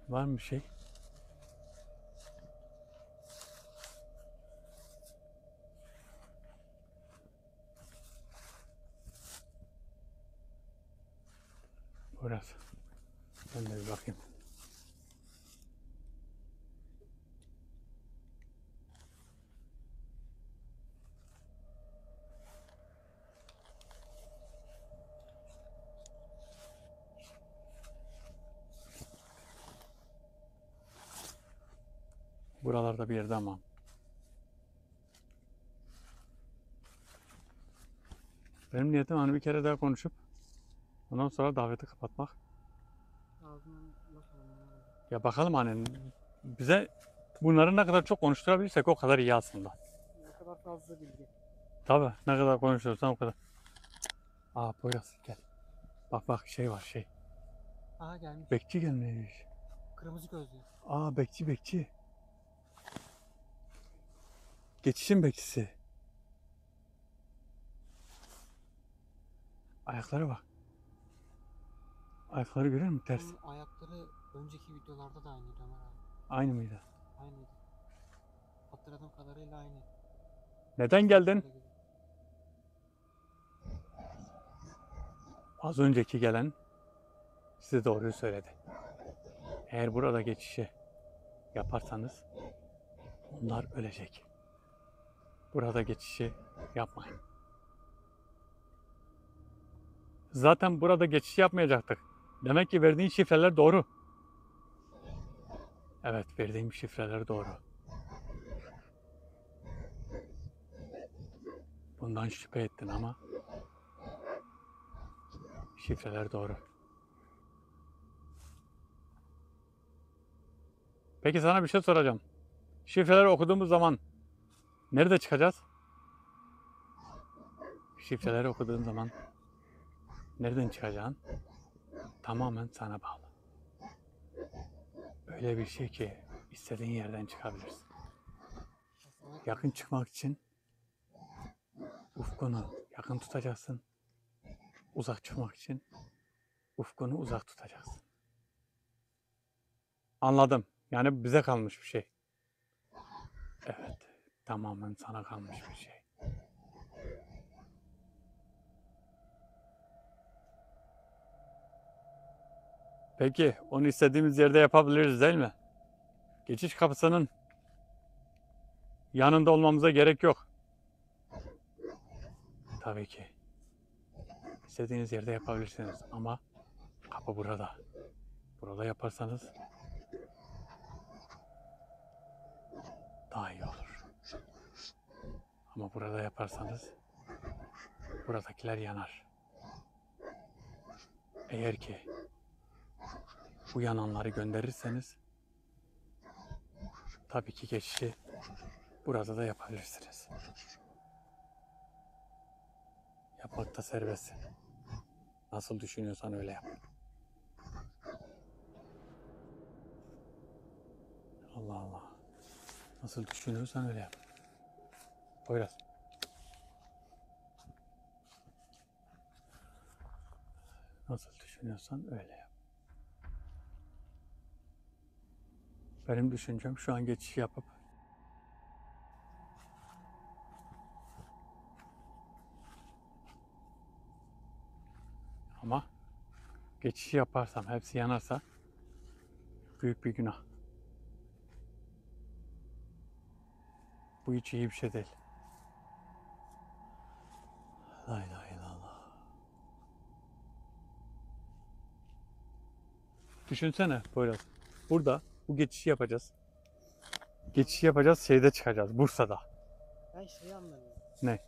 Var mı bir şey? Burası. Ben de bir bakayım. Buralarda bir yerde ama. Benim niyetim hani bir kere daha konuşup ondan sonra daveti kapatmak. Ağzından nasıl anlamadım. Ya bakalım hani bize bunları ne kadar çok konuşturabilirsek o kadar iyi aslında. Ne kadar fazla bilgi. Tabii ne kadar konuşursan o kadar. Aa Poyraz gel. Bak bak şey var şey. Aha gelmiş. Bekçi gelmiş. Kırmızı gözlü. Aa bekçi. Geçişin bekçisi. Ayaklara bak. Ayakları görüyor musun? Ters. Onun ayakları önceki videolarda da aynıydı Ömer abi. Aynı mıydı? Aynıydı. Hatırladığım kadarıyla aynı. Neden geldin? Böyle gibi. Az önceki gelen size doğruyu söyledi. Eğer burada geçişi yaparsanız onlar ölecek. Burada geçişi yapmayın. Zaten burada geçiş yapmayacaktık. Demek ki verdiğin şifreler doğru. Evet, verdiğim şifreler doğru. Bundan şüphe ettin ama şifreler doğru. Peki sana bir şey soracağım. Şifreleri okuduğumuz zaman nerede çıkacağız? Şifreleri okuduğun zaman nereden çıkacağın tamamen sana bağlı. Öyle bir şey ki istediğin yerden çıkabilirsin. Yakın çıkmak için ufkunu yakın tutacaksın. Uzak çıkmak için ufkunu uzak tutacaksın. Anladım. Yani bize kalmış bir şey. Evet. Tamamen sana kalmış bir şey. Peki, onu istediğimiz yerde yapabiliriz değil mi? Geçiş kapısının yanında olmamıza gerek yok. Tabii ki. İstediğiniz yerde yapabilirsiniz ama kapı burada. Burada yaparsanız daha iyi olur. Ama burada yaparsanız buradakiler yanar. Eğer ki bu yananları gönderirseniz tabii ki geçişi burada da yapabilirsiniz. Yapmakta serbestsin. Nasıl düşünüyorsan öyle yap. Allah Allah. Nasıl düşünüyorsan öyle yap. Poyraz. Nasıl düşünüyorsan öyle yap. Benim düşüncem şu an geçiş yapıp ama geçişi yaparsam hepsi yanarsa büyük bir günah. Bu hiç iyi bir şey değil. La ilahe illallah. Düşünsene Poyraz. Burada bu geçişi yapacağız. Geçişi yapacağız, şeyde çıkacağız. Bursa'da. Ben şeyi anlamıyorum. Ne?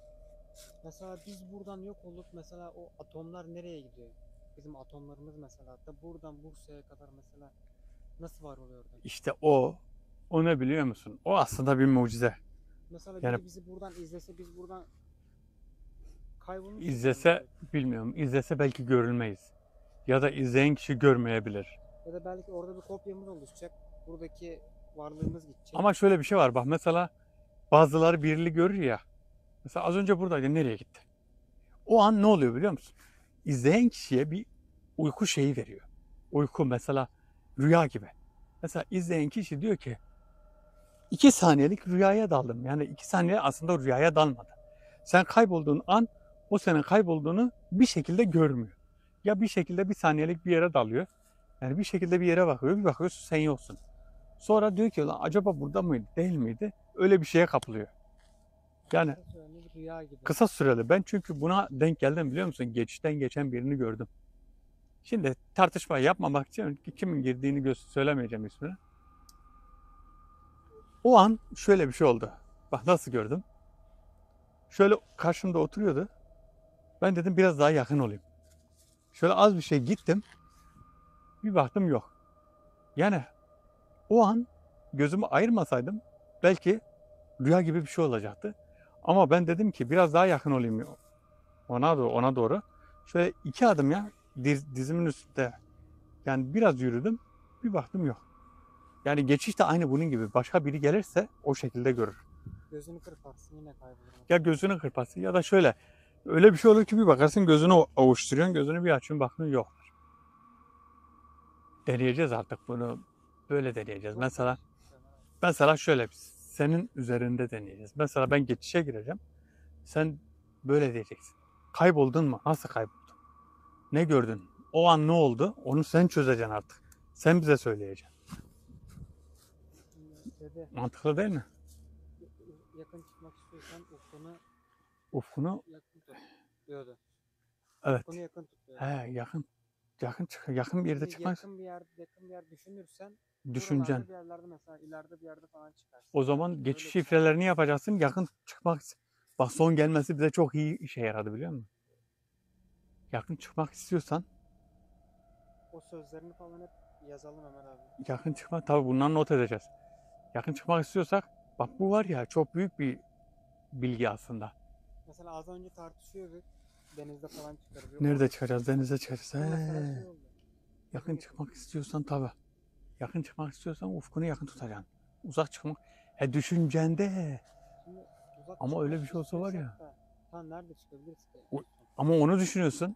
Mesela biz buradan yok olup mesela o atomlar nereye gidiyor? Bizim atomlarımız mesela da buradan Bursa'ya kadar mesela nasıl var oluyor orada? İşte o ne biliyor musun? O aslında bir mucize. Mesela Yani- biri bizi buradan izlese biz buradan kaybolmuş. İzlese bilmiyorum. İzlese belki görülmeyiz. Ya da izleyen kişi görmeyebilir. Ya da belki orada bir kopyamız oluşacak. Buradaki varlığımız gidecek. Ama şöyle bir şey var. Bak mesela bazıları birini görür ya. Mesela az önce buradaydı. Nereye gitti? O an ne oluyor biliyor musun? İzleyen kişiye bir uyku şeyi veriyor. Uyku mesela rüya gibi. Mesela izleyen kişi diyor ki 2 saniyelik rüyaya daldım. Yani 2 saniye aslında rüyaya dalmadı. Sen kaybolduğun an o senin kaybolduğunu bir şekilde görmüyor. Ya bir şekilde bir saniyelik bir yere dalıyor. Yani bir şekilde bir yere bakıyor. Bir bakıyorsun sen yoksun. Sonra diyor ki lan acaba burada mıydı değil miydi? Öyle bir şeye kapılıyor. Yani Kısa süreli bir rüya gibi. kısa süreli. Ben çünkü buna denk geldim biliyor musun? Geçişten geçen birini gördüm. Şimdi tartışma yapmamak için kimin girdiğini söylemeyeceğim ismini. O an şöyle bir şey oldu. Bak nasıl gördüm. Şöyle karşımda oturuyordu. Ben dedim biraz daha yakın olayım. Şöyle az bir şey gittim. Bir baktım yok. Yani o an gözümü ayırmasaydım belki rüya gibi bir şey olacaktı. Ama ben dedim ki biraz daha yakın olayım ona doğru. Şöyle 2 adım ya dizimin üstünde. Yani biraz yürüdüm. Bir baktım yok. Yani geçiş de aynı bunun gibi. Başka biri gelirse o şekilde görür. Gözünü kırparsın yine kaybolur. Ya gözünü kırparsın ya da şöyle. Öyle bir şey olur ki bir bakarsın gözünü ovuşturuyorsun. Gözünü bir açıyorsun bakıyorsun yok. Deneyeceğiz artık bunu. Böyle deneyeceğiz. Çok Mesela karışık bir şey Ömer abi. şöyle senin üzerinde deneyeceğiz. Mesela ben geçişe gireceğim. Sen böyle diyeceksin. Kayboldun mu? Nasıl kayboldun? Ne gördün? O an ne oldu? Onu sen çözeceksin artık. Sen bize söyleyeceksin. Şimdi dede Mantıklı değil mi? yakın çıkmak istiyorsan ufkunu Ufkunu yakın tut diyordu. evet. Ufkunu yakın tut diyordu. He, yakın bir yerde Şimdi çıkmak yakın bir yer düşünürsen düşüneceksin. buralarda bir yerlerde mesela ileride bir yerde falan çıkarsın. O Anladın zaman mı? Öyle geçiş bir şey yap. şifrelerini yapacaksın. Yakın çıkmak. Bak son gelmesi bize çok iyi işe yaradı biliyor musun? Yakın çıkmak istiyorsan O sözlerini falan hep yazalım Ömer abi. yakın çıkmak tabii bundan not edeceğiz. Yakın çıkmak istiyorsak bak bu var ya çok büyük bir bilgi aslında. Mesela az önce tartışıyorduk. Denizde falan çıkarız. Yok Nerede orada çıkacağız? çıkarız. Denize çıkacağız. Bu mesela He. şey oldu. Yakın çıkmak istiyorsan tabii. Yakın çıkmak istiyorsan ufkunu yakın tutacaksın. Uzak çıkmak. He düşüncende. Şimdi uzak Ama öyle çıkmak bir şey olsa var ya. istiyorsak da tam nerede çıkabiliriz ki? o- Ama onu düşünüyorsun.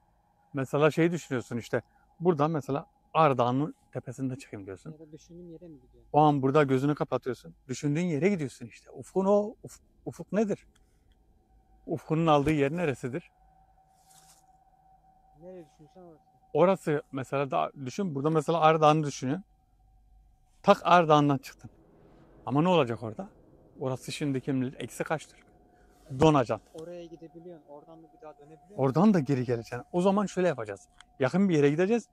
Mesela şey düşünüyorsun işte. Buradan mesela Ağrı Dağı'nın tepesinde çıkayım diyorsun. Ya da düşündüğün yere mi gidiyorsun? O an burada gözünü kapatıyorsun. Düşündüğün yere gidiyorsun işte. Ufkun o. Ufuk nedir? Ufkunun aldığı yer neresidir? Nereye düşünürsen orası. Orası mesela da düşün. Burada mesela Ağrı Dağı'nı düşünüyorsun. Tak Ağrı Dağı'ndan çıktın. Ama ne olacak orada? Orası şimdi kim bilir eksi kaçtır? Donacaksın. Oraya gidebiliyorsun. Oradan da bir daha dönebiliyor musun? Oradan da geri geleceksin. O zaman şöyle yapacağız. Yakın bir yere gideceğiz.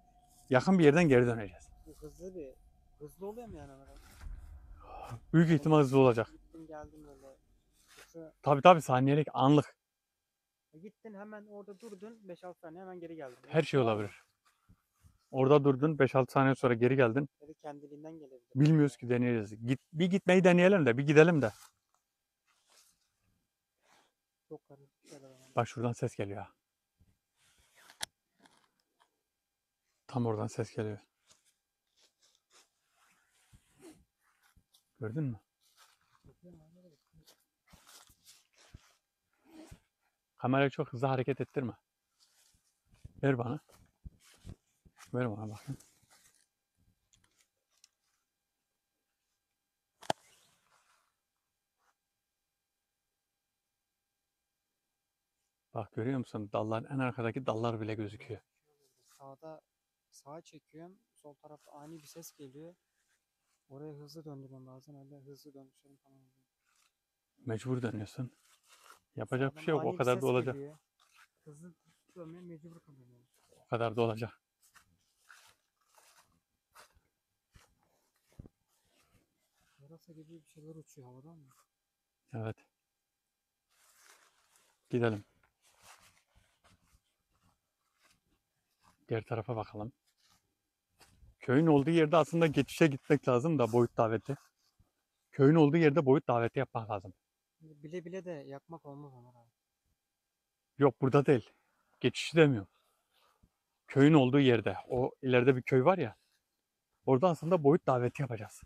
Yakın bir yerden geri döneceğiz. Bu hızlı oluyor mu yani Ömer abi? Büyük Yani ihtimal hızlı olacak. gittin geldin böyle. Kısa, Tabii saniyelik anlık. gittin hemen orada durdun 5-6 saniye hemen geri geldin. Öyle Her bir şey var mı? olabilir. Orada durdun 5-6 saniye sonra geri geldin. Ya da kendiliğinden gelebilir. Bilmiyoruz ki deneyeceğiz. Bir gitmeyi deneyelim de bir gidelim de. Çok karışık şeyler ama. Bak şuradan ses geliyor ha. Tam oradan ses geliyor. Gördün mü? Kamerayı çok hızlı hareket ettirme. Ver bana. Ver bana bakayım. Bak görüyor musun? Dalların en arkadaki dallar bile gözüküyor. Sağa çekiyorum. Sol tarafta ani bir ses geliyor. Oraya hızlı döndürmem lazım. Öyle hızlı dönüşlerim falan oluyor. Mecbur dönüyorsun. Yapacak bir Sağdan şey yok. O ani bir kadar da ses olacak. geliyor. Hızlı dönmeye mecbur kalıyorum. Yani. O kadar da olacak. Yarasa gibi bir şeyler uçuyor havadan mı? Evet. Gidelim. Diğer tarafa bakalım. Köyün olduğu yerde aslında geçişe gitmek lazım da boyut daveti. Köyün olduğu yerde boyut daveti yapmak lazım. Bile bile de yakmak olmaz Ömer abi. Yok burada değil. Geçişi demiyorum. Köyün olduğu yerde. O ileride bir köy var ya. Orada aslında boyut daveti yapacağız.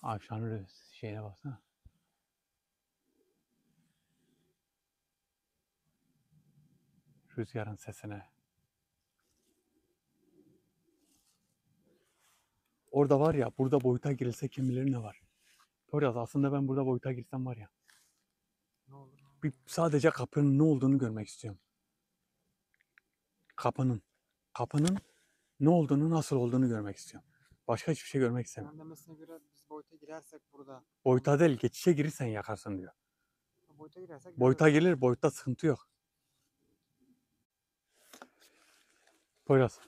Akşamın şeyine baksana. rüzgarın sesine. Orada var ya, burada boyuta girilse kim bilir ne var. Poyraz, aslında ben burada boyuta girsem var ya, Ne olur. bir sadece kapının ne olduğunu görmek istiyorum. Kapının. Kapının ne olduğunu, nasıl olduğunu görmek istiyorum. Başka hiçbir şey görmek istemiyorum. Sen demesine göre biz boyuta girersek burada. Boyuta değil, geçişe girirsen yakarsın diyor. Boyuta girersek Boyuta gelir, boyutta sıkıntı yok. Poyraz,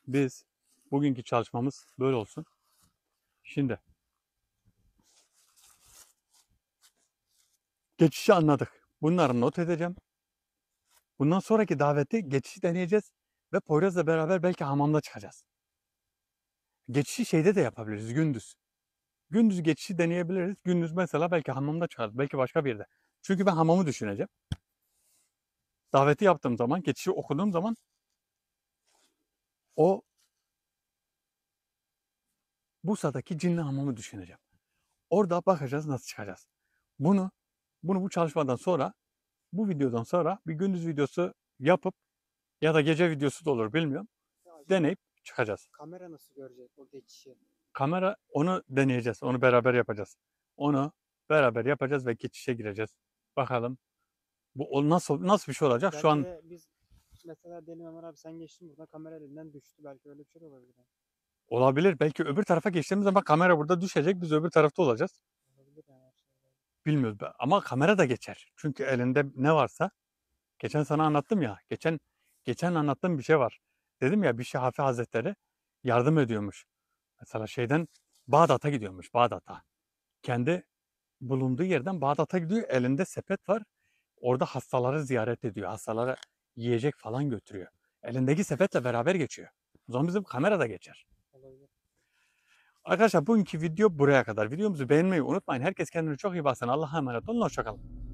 biz bugünkü çalışmamız böyle olsun. Şimdi geçişi anladık. Bunları not edeceğim. Bundan sonraki daveti geçişi deneyeceğiz ve Poyraz'la beraber belki hamamda çıkacağız. Geçişi şeyde de yapabiliriz, gündüz. Gündüz geçişi deneyebiliriz. Gündüz mesela belki hamamda çıkarız, belki başka bir yerde. Çünkü ben hamamı düşüneceğim. Daveti yaptığım zaman, geçişi okuduğum zaman o Bursa'daki Cinli Hamamı düşüneceğim. Orada bakacağız nasıl çıkacağız. Bunu bu çalışmadan sonra, bu videodan sonra bir gündüz videosu yapıp ya da gece videosu da olur bilmiyorum. Deneyip çıkacağız. Kamera nasıl görecek o geçişi? Kamera, onu deneyeceğiz. Onu beraber yapacağız. Onu beraber yapacağız ve geçişe gireceğiz. Bakalım bu nasıl bir şey olacak? Şu an Belki de biz mesela Deli Ömer abi sen geçtin burada kamera elinden düştü. Belki öyle bir şey de olabilir. olabilir. Belki öbür tarafa geçtiğimiz zaman kamera burada düşecek. Biz öbür tarafta olacağız. Olabilir yani. Her şey olabilir. Bilmiyoruz. Ama kamera da geçer. Çünkü elinde ne varsa. Geçen sana anlattım ya. Geçen anlattığım bir şey var. Dedim ya, bir Şafi Hazretleri yardım ediyormuş. Mesela şeyden Bağdat'a gidiyormuş. Bağdat'a. Kendi bulunduğu yerden Bağdat'a gidiyor. Elinde sepet var. Orada hastaları ziyaret ediyor. Hastalara yiyecek falan götürüyor. Elindeki sepetle beraber geçiyor. O zaman bizim kamera da geçer. Olabilir. Arkadaşlar bugünkü video buraya kadar. Videomuzu beğenmeyi unutmayın. Herkes kendine çok iyi baksın. Allah'a emanet olun. Hoşçakalın.